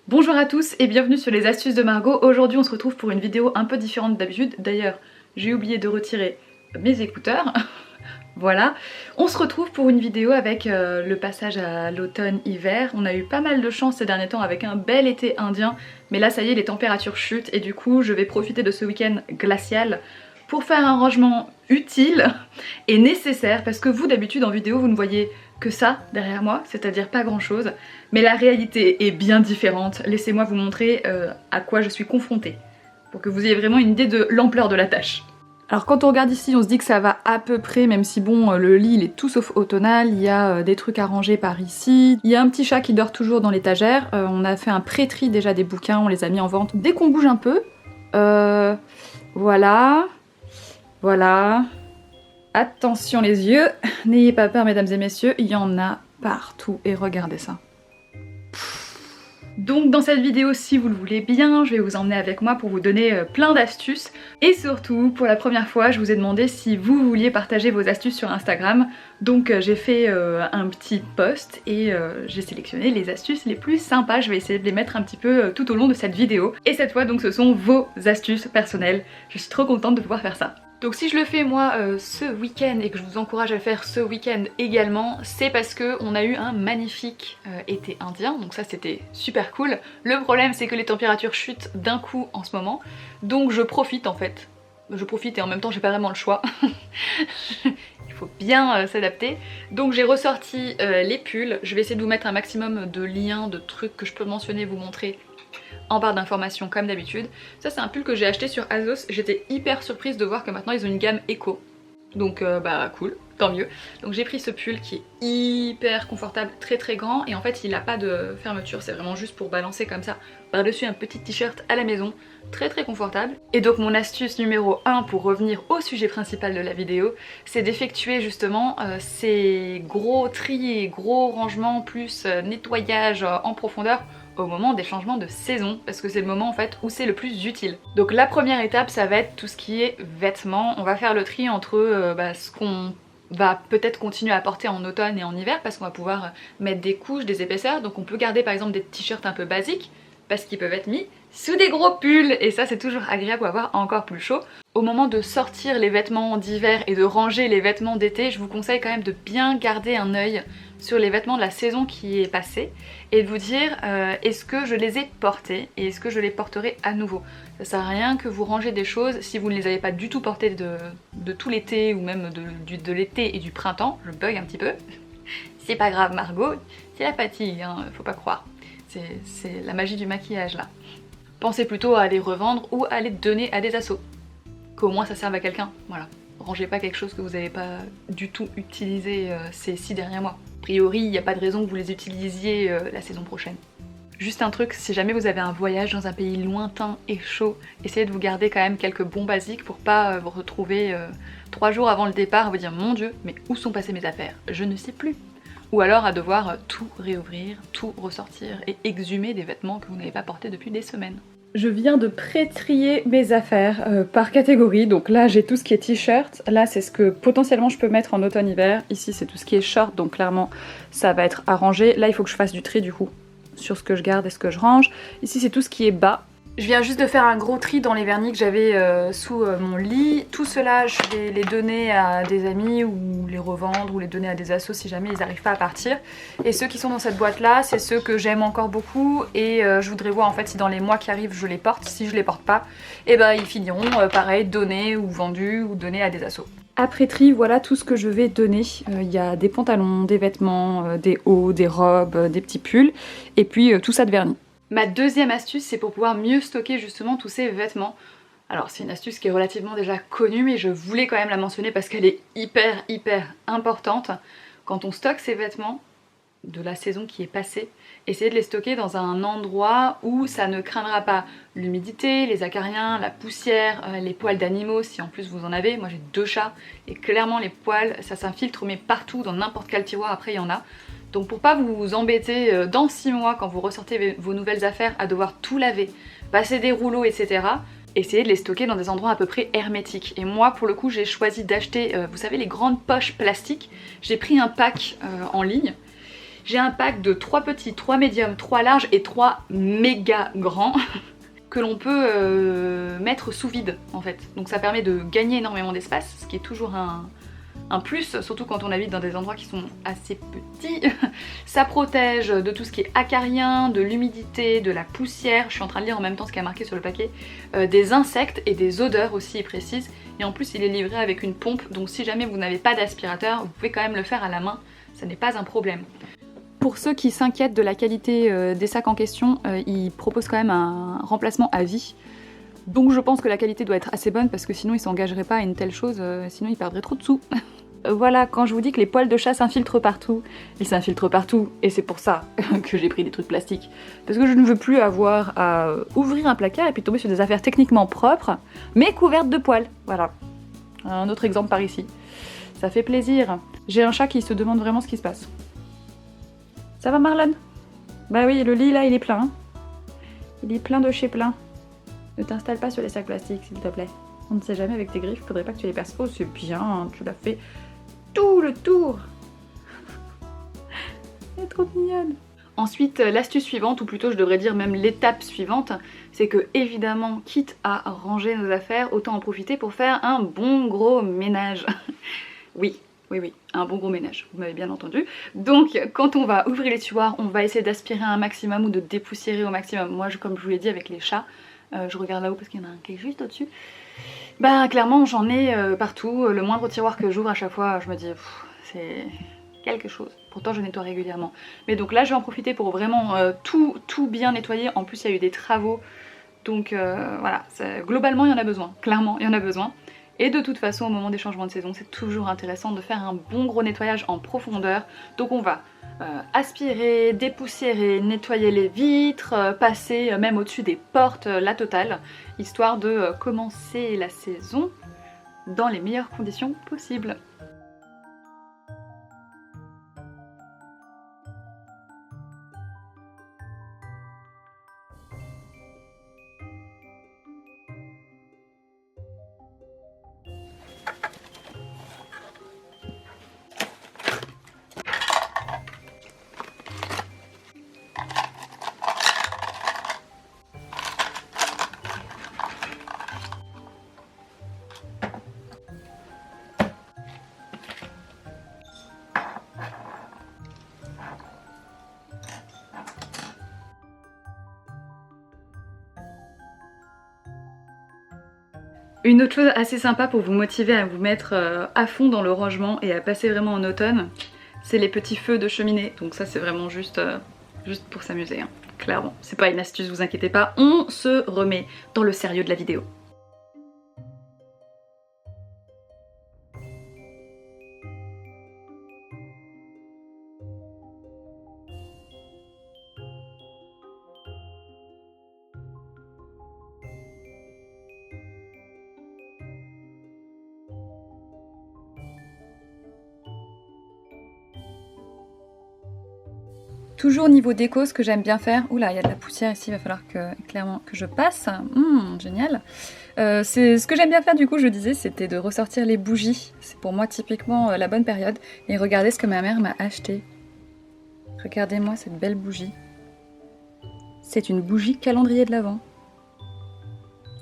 Bonjour à tous et bienvenue sur les astuces de Margot. Aujourd'hui on se retrouve pour une vidéo un peu différente d'habitude. D'ailleurs j'ai oublié de retirer mes écouteurs. Voilà, on se retrouve pour une vidéo avec le passage à l'automne-hiver. On a eu pas mal de chance ces derniers temps avec un bel été indien, mais là ça y est, les températures chutent et du coup je vais profiter de ce week-end glacial pour faire un rangement utile et nécessaire, parce que vous d'habitude en vidéo vous ne voyez que ça derrière moi, c'est-à-dire pas grand chose, mais la réalité est bien différente. Laissez-moi vous montrer à quoi je suis confrontée, pour que vous ayez vraiment une idée de l'ampleur de la tâche. Alors quand on regarde ici, on se dit que ça va à peu près, même si bon, le lit il est tout sauf automnal, il y a des trucs à ranger par ici, il y a un petit chat qui dort toujours dans l'étagère, on a fait un pré-tri déjà des bouquins, on les a mis en vente dès qu'on bouge un peu. Voilà, voilà, attention les yeux, n'ayez pas peur mesdames et messieurs, il y en a partout et regardez ça. Donc dans cette vidéo, si vous le voulez bien, je vais vous emmener avec moi pour vous donner plein d'astuces. Et surtout, pour la première fois, je vous ai demandé si vous vouliez partager vos astuces sur Instagram. Donc j'ai fait un petit post et j'ai sélectionné les astuces les plus sympas. Je vais essayer de les mettre un petit peu tout au long de cette vidéo. Et cette fois, donc ce sont vos astuces personnelles. Je suis trop contente de pouvoir faire ça. Donc si je le fais moi ce week-end et que je vous encourage à le faire ce week-end également, c'est parce que on a eu un magnifique été indien, donc ça c'était super cool. Le problème c'est que les températures chutent d'un coup en ce moment, donc je profite en fait. Je profite et en même temps j'ai pas vraiment le choix. Il faut bien s'adapter. Donc j'ai ressorti les pulls, je vais essayer de vous mettre un maximum de liens, de trucs que je peux mentionner, vous montrer en barre d'informations comme d'habitude. Ça c'est un pull que j'ai acheté sur Azos, j'étais hyper surprise de voir que maintenant ils ont une gamme éco. Donc bah cool, tant mieux. Donc j'ai pris ce pull qui est hyper confortable, très très grand, et en fait il n'a pas de fermeture, c'est vraiment juste pour balancer comme ça par-dessus un petit t-shirt à la maison, très très confortable. Et donc mon astuce numéro 1 pour revenir au sujet principal de la vidéo, c'est d'effectuer justement ces gros tris et gros rangements plus nettoyage en profondeur au moment des changements de saison, parce que c'est le moment en fait où c'est le plus utile. Donc la première étape ça va être tout ce qui est vêtements. On va faire le tri entre ce qu'on va peut-être continuer à porter en automne et en hiver, parce qu'on va pouvoir mettre des couches, des épaisseurs. Donc on peut garder par exemple des t-shirts un peu basiques parce qu'ils peuvent être mis sous des gros pulls, et ça c'est toujours agréable pour avoir encore plus chaud. Au moment de sortir les vêtements d'hiver et de ranger les vêtements d'été, je vous conseille quand même de bien garder un œil sur les vêtements de la saison qui est passée et de vous dire est-ce que je les ai portés et est-ce que je les porterai à nouveau. Ça sert à rien que vous rangez des choses si vous ne les avez pas du tout portées de tout l'été ou même de l'été et du printemps. Je bug un petit peu. C'est pas grave Margot, c'est la fatigue, hein, faut pas croire. C'est la magie du maquillage là. Pensez plutôt à les revendre ou à les donner à des assos. Qu'au moins ça serve à quelqu'un, voilà. Rangez pas quelque chose que vous n'avez pas du tout utilisé ces 6 derniers mois. A priori, il n'y a pas de raison que vous les utilisiez la saison prochaine. Juste un truc, si jamais vous avez un voyage dans un pays lointain et chaud, essayez de vous garder quand même quelques bons basiques pour pas vous retrouver 3 jours avant le départ à vous dire mon Dieu, mais où sont passées mes affaires? Je ne sais plus. Ou alors à devoir tout réouvrir, tout ressortir et exhumer des vêtements que vous n'avez pas portés depuis des semaines. Je viens de pré-trier mes affaires par catégorie, donc là j'ai tout ce qui est t-shirt, là c'est ce que potentiellement je peux mettre en automne-hiver, ici c'est tout ce qui est short, donc clairement ça va être arrangé, là il faut que je fasse du tri du coup sur ce que je garde et ce que je range, ici c'est tout ce qui est bas. Je viens juste de faire un gros tri dans les vernis que j'avais sous mon lit. Tout cela, je vais les donner à des amis ou les revendre ou les donner à des assos si jamais ils n'arrivent pas à partir. Et ceux qui sont dans cette boîte là, c'est ceux que j'aime encore beaucoup et je voudrais voir en fait si dans les mois qui arrivent je les porte. Si je les porte pas, et ben ils finiront pareil, donnés ou vendus ou donnés à des assos. Après tri, voilà tout ce que je vais donner. Il y a des pantalons, des vêtements, des hauts, des robes, des petits pulls et puis tout ça de vernis. Ma deuxième astuce, c'est pour pouvoir mieux stocker justement tous ces vêtements. Alors c'est une astuce qui est relativement déjà connue, mais je voulais quand même la mentionner parce qu'elle est hyper importante. Quand on stocke ces vêtements de la saison qui est passée, essayez de les stocker dans un endroit où ça ne craindra pas l'humidité, les acariens, la poussière, les poils d'animaux si en plus vous en avez. Moi j'ai 2 chats et clairement les poils ça s'infiltre mais partout, dans n'importe quel tiroir après il y en a. Donc pour pas vous embêter dans 6 mois quand vous ressortez vos nouvelles affaires à devoir tout laver, passer des rouleaux etc, essayez de les stocker dans des endroits à peu près hermétiques. Et moi pour le coup j'ai choisi d'acheter, vous savez les grandes poches plastiques, j'ai pris un pack en ligne. J'ai un pack de 3 petits, 3 médiums, 3 larges et 3 méga grands que l'on peut mettre sous vide en fait. Donc ça permet de gagner énormément d'espace, ce qui est toujours un plus, surtout quand on habite dans des endroits qui sont assez petits. Ça protège de tout ce qui est acarien, de l'humidité, de la poussière, je suis en train de lire en même temps ce qui est marqué sur le paquet, des insectes et des odeurs aussi précises. Et en plus il est livré avec une pompe, donc si jamais vous n'avez pas d'aspirateur, vous pouvez quand même le faire à la main, ça n'est pas un problème. Pour ceux qui s'inquiètent de la qualité des sacs en question, ils proposent quand même un remplacement à vie. Donc je pense que la qualité doit être assez bonne parce que sinon ils s'engageraient pas à une telle chose, sinon ils perdraient trop de sous. Voilà, quand je vous dis que les poils de chat s'infiltrent partout, ils s'infiltrent partout et c'est pour ça que j'ai pris des trucs plastiques. Parce que je ne veux plus avoir à ouvrir un placard et puis tomber sur des affaires techniquement propres, mais couvertes de poils. Voilà, un autre exemple par ici. Ça fait plaisir. J'ai un chat qui se demande vraiment ce qui se passe. Ça va Marlon? Bah oui, le lit là il est plein. Hein. Il est plein de chez plein. Ne t'installe pas sur les sacs plastiques s'il te plaît. On ne sait jamais avec tes griffes, faudrait pas que tu les perces. Oh c'est bien, tu l'as fait tout le tour. Elle est trop mignonne. Ensuite, l'astuce suivante, ou plutôt je devrais dire même l'étape suivante, c'est que évidemment, quitte à ranger nos affaires, autant en profiter pour faire un bon gros ménage. Oui, un bon gros ménage, vous m'avez bien entendu. Donc quand on va ouvrir les tiroirs, on va essayer d'aspirer un maximum ou de dépoussiérer au maximum. Moi, comme je vous l'ai dit avec les chats, je regarde là-haut parce qu'il y en a un qui est juste au-dessus. Bah clairement j'en ai partout, le moindre tiroir que j'ouvre à chaque fois, je me dis c'est quelque chose. Pourtant je nettoie régulièrement. Mais donc là je vais en profiter pour vraiment tout bien nettoyer. En plus il y a eu des travaux, donc voilà, globalement il y en a besoin, clairement il y en a besoin. Et de toute façon au moment des changements de saison c'est toujours intéressant de faire un bon gros nettoyage en profondeur. Donc on va aspirer, dépoussiérer, nettoyer les vitres, passer même au-dessus des portes, la totale, histoire de commencer la saison dans les meilleures conditions possibles. Une autre chose assez sympa pour vous motiver à vous mettre à fond dans le rangement et à passer vraiment en automne, c'est les petits feux de cheminée. Donc ça c'est vraiment juste pour s'amuser, hein. Clairement. C'est pas une astuce, vous inquiétez pas, on se remet dans le sérieux de la vidéo. Toujours niveau déco, ce que j'aime bien faire, oula il y a de la poussière ici, il va falloir clairement que je passe, génial. C'est ce que j'aime bien faire du coup, je disais, c'était de ressortir les bougies, c'est pour moi typiquement la bonne période. Et regardez ce que ma mère m'a acheté. Regardez-moi cette belle bougie. C'est une bougie calendrier de l'Avent.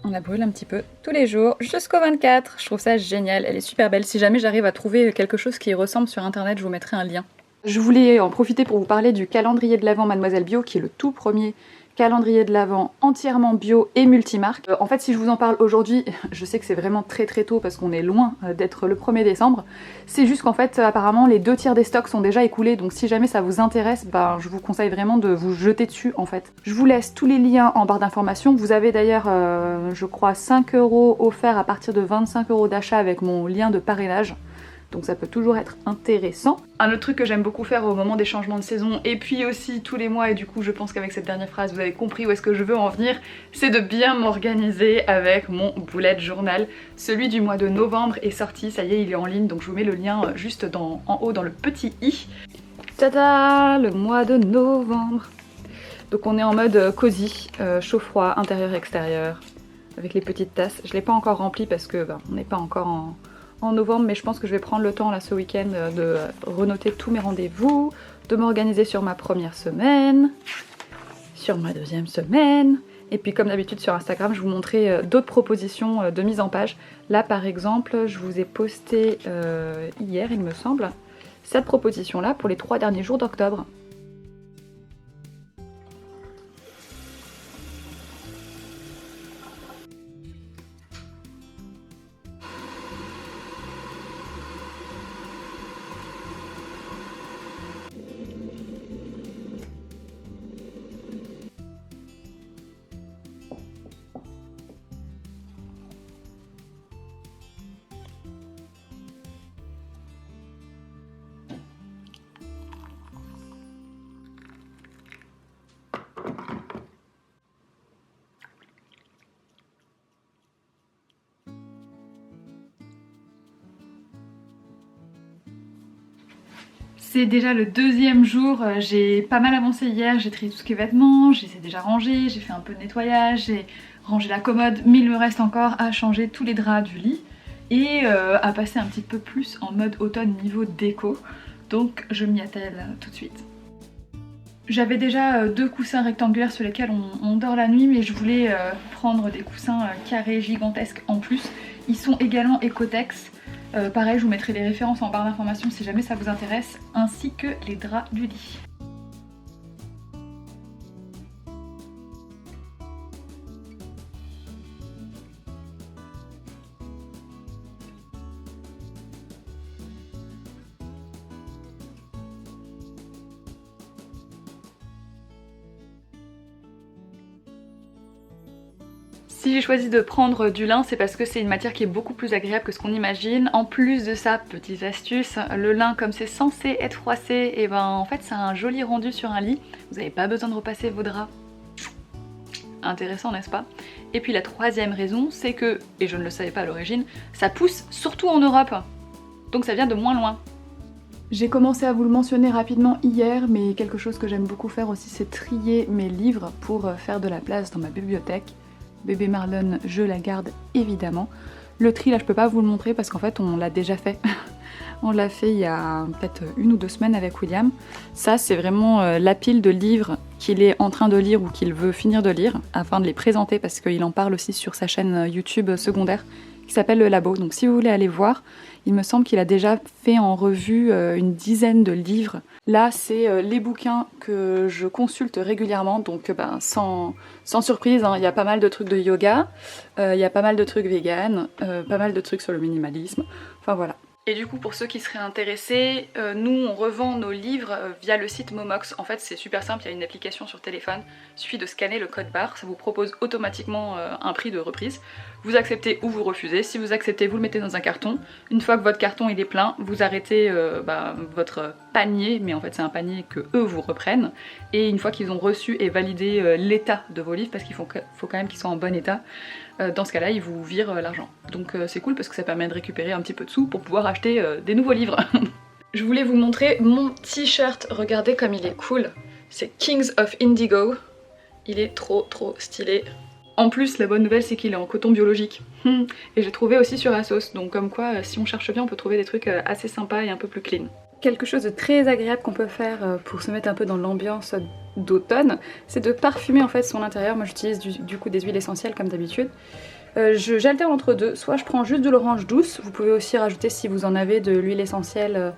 On la brûle un petit peu tous les jours jusqu'au 24, je trouve ça génial, elle est super belle. Si jamais j'arrive à trouver quelque chose qui y ressemble sur internet, je vous mettrai un lien. Je voulais en profiter pour vous parler du calendrier de l'Avent Mademoiselle Bio, qui est le tout premier calendrier de l'Avent entièrement bio et multimarque. En fait, si je vous en parle aujourd'hui, je sais que c'est vraiment très tôt parce qu'on est loin d'être le 1er décembre. C'est juste qu'en fait, apparemment, les 2/3 des stocks sont déjà écoulés, donc si jamais ça vous intéresse, je vous conseille vraiment de vous jeter dessus en fait. Je vous laisse tous les liens en barre d'informations. Vous avez d'ailleurs, je crois, 5 € offerts à partir de 25 € d'achat avec mon lien de parrainage. Donc ça peut toujours être intéressant. Un autre truc que j'aime beaucoup faire au moment des changements de saison, et puis aussi tous les mois, et du coup je pense qu'avec cette dernière phrase vous avez compris où est-ce que je veux en venir, c'est de bien m'organiser avec mon bullet journal. Celui du mois de novembre est sorti, ça y est, il est en ligne, donc je vous mets le lien juste en haut dans le petit i. Tada, le mois de novembre. Donc on est en mode cosy, chaud-froid, intérieur-extérieur, avec les petites tasses. Je l'ai pas encore rempli parce que on n'est pas encore en novembre, mais je pense que je vais prendre le temps là ce week-end de renoter tous mes rendez-vous, de m'organiser sur ma première semaine, sur ma deuxième semaine. Et puis comme d'habitude sur Instagram, je vous montrais d'autres propositions de mise en page. Là par exemple, je vous ai posté hier, il me semble, cette proposition-là pour les 3 derniers jours d'octobre. C'est déjà le deuxième jour, j'ai pas mal avancé hier, j'ai trié tout ce qui est vêtements, j'ai déjà rangé, j'ai fait un peu de nettoyage, j'ai rangé la commode, mais il me reste encore à changer tous les draps du lit et à passer un petit peu plus en mode automne niveau déco, donc je m'y attelle tout de suite. J'avais déjà 2 coussins rectangulaires sur lesquels on dort la nuit, mais je voulais prendre des coussins carrés gigantesques en plus. Ils sont également Ecotex. Pareil, je vous mettrai les références en barre d'informations si jamais ça vous intéresse, ainsi que les draps du lit. Si j'ai choisi de prendre du lin, c'est parce que c'est une matière qui est beaucoup plus agréable que ce qu'on imagine. En plus de ça, petite astuce, le lin comme c'est censé être froissé, et ben en fait ça a un joli rendu sur un lit. Vous n'avez pas besoin de repasser vos draps. Intéressant, n'est-ce pas? Et puis la troisième raison, c'est que, et je ne le savais pas à l'origine, ça pousse surtout en Europe. Donc ça vient de moins loin. J'ai commencé à vous le mentionner rapidement hier, mais quelque chose que j'aime beaucoup faire aussi, c'est trier mes livres pour faire de la place dans ma bibliothèque. Bébé Marlon, je la garde évidemment. Le tri là je peux pas vous le montrer parce qu'en fait on l'a déjà fait. On l'a fait il y a peut-être 1 ou 2 semaines avec William. Ça c'est vraiment la pile de livres qu'il est en train de lire ou qu'il veut finir de lire afin de les présenter parce qu'il en parle aussi sur sa chaîne YouTube secondaire qui s'appelle Le Labo. Donc si vous voulez aller voir, il me semble qu'il a déjà fait en revue une dizaine de livres. Là, c'est les bouquins que je consulte régulièrement, donc sans surprise, hein, il y a pas mal de trucs de yoga, il y a pas mal de trucs vegan, pas mal de trucs sur le minimalisme, enfin voilà. Et du coup, pour ceux qui seraient intéressés, nous on revend nos livres via le site Momox. En fait, c'est super simple, il y a une application sur téléphone, il suffit de scanner le code barre, ça vous propose automatiquement un prix de reprise. Vous acceptez ou vous refusez. Si vous acceptez, vous le mettez dans un carton. Une fois que votre carton il est plein, vous arrêtez votre panier, mais en fait c'est un panier que eux vous reprennent. Et une fois qu'ils ont reçu et validé l'état de vos livres, parce qu'il faut quand même qu'ils soient en bon état, dans ce cas-là, ils vous virent l'argent. Donc c'est cool parce que ça permet de récupérer un petit peu de sous pour pouvoir acheter des nouveaux livres. Je voulais vous montrer mon t-shirt, regardez comme il est cool. C'est Kings of Indigo. Il est trop stylé. En plus, la bonne nouvelle c'est qu'il est en coton biologique. Et j'ai trouvé aussi sur Asos, donc comme quoi si on cherche bien on peut trouver des trucs assez sympas et un peu plus clean. Quelque chose de très agréable qu'on peut faire pour se mettre un peu dans l'ambiance d'automne, c'est de parfumer en fait son intérieur. Moi j'utilise du coup des huiles essentielles comme d'habitude. J'alterne entre deux, soit je prends juste de l'orange douce, vous pouvez aussi rajouter si vous en avez de l'huile essentielle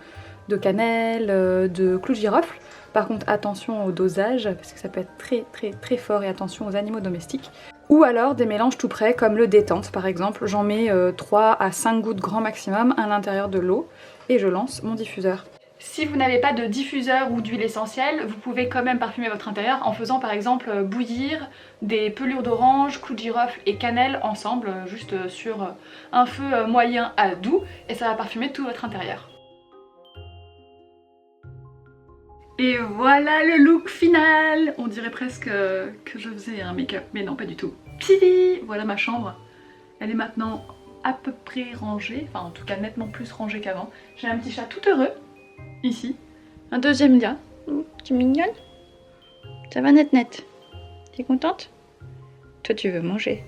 de cannelle, de clou de girofle. Par contre attention au dosage parce que ça peut être très fort et attention aux animaux domestiques. Ou alors des mélanges tout prêts comme le détente par exemple, j'en mets 3 à 5 gouttes grand maximum à l'intérieur de l'eau et je lance mon diffuseur. Si vous n'avez pas de diffuseur ou d'huile essentielle, vous pouvez quand même parfumer votre intérieur en faisant par exemple bouillir des pelures d'orange, clou de girofle et cannelle ensemble, juste sur un feu moyen à doux, et ça va parfumer tout votre intérieur. Et voilà le look final! On dirait presque que je faisais un make-up, mais non pas du tout. Pidi! Voilà ma chambre. Elle est maintenant à peu près rangée, enfin en tout cas nettement plus rangée qu'avant. J'ai un petit chat tout heureux, ici. Un deuxième lia. Tu es mignonne? Ça va net? T'es contente? Toi tu veux manger.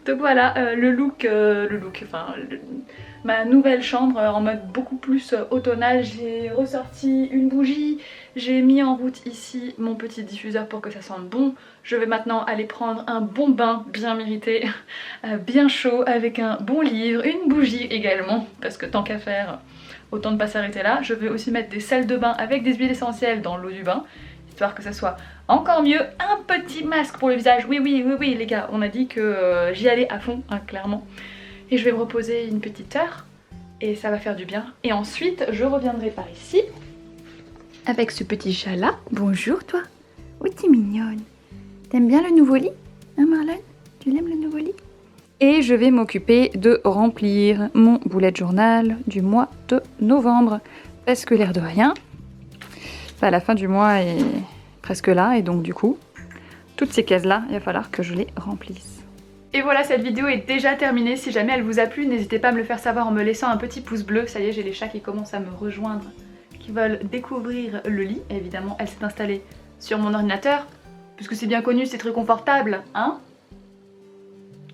Donc voilà, ma nouvelle chambre en mode beaucoup plus automnal. J'ai ressorti une bougie, j'ai mis en route ici mon petit diffuseur pour que ça sente bon. Je vais maintenant aller prendre un bon bain bien mérité, bien chaud, avec un bon livre, une bougie également, parce que tant qu'à faire, autant ne pas s'arrêter là. Je vais aussi mettre des sels de bain avec des huiles essentielles dans l'eau du bain, histoire que ça soit encore mieux. Un petit masque pour le visage, oui les gars, on a dit que j'y allais à fond, hein, clairement. Et je vais me reposer une petite heure et ça va faire du bien. Et ensuite je reviendrai par ici avec ce petit chat là. Bonjour toi. Oui t'es mignonne. T'aimes bien le nouveau lit, hein Marlène? Tu l'aimes le nouveau lit? Et je vais m'occuper de remplir mon bullet journal du mois de novembre. Parce que l'air de rien, bah, la fin du mois est presque là et donc du coup, toutes ces cases là, il va falloir que je les remplisse. Et voilà, cette vidéo est déjà terminée. Si jamais elle vous a plu, n'hésitez pas à me le faire savoir en me laissant un petit pouce bleu. Ça y est, j'ai les chats qui commencent à me rejoindre, qui veulent découvrir le lit. Évidemment, elle s'est installée sur mon ordinateur, puisque c'est bien connu, c'est très confortable, hein?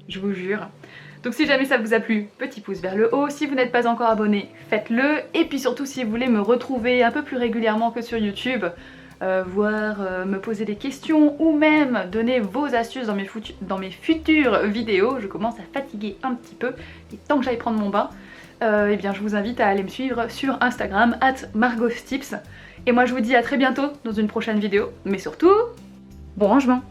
Je vous jure. Donc si jamais ça vous a plu, petit pouce vers le haut. Si vous n'êtes pas encore abonné, faites-le. Et puis surtout, si vous voulez me retrouver un peu plus régulièrement que sur YouTube, me poser des questions ou même donner vos astuces dans mes futures vidéos, je commence à fatiguer un petit peu et tant que j'aille prendre mon bain, eh bien je vous invite à aller me suivre sur Instagram @margostips. Et moi je vous dis à très bientôt dans une prochaine vidéo, mais surtout, bon rangement.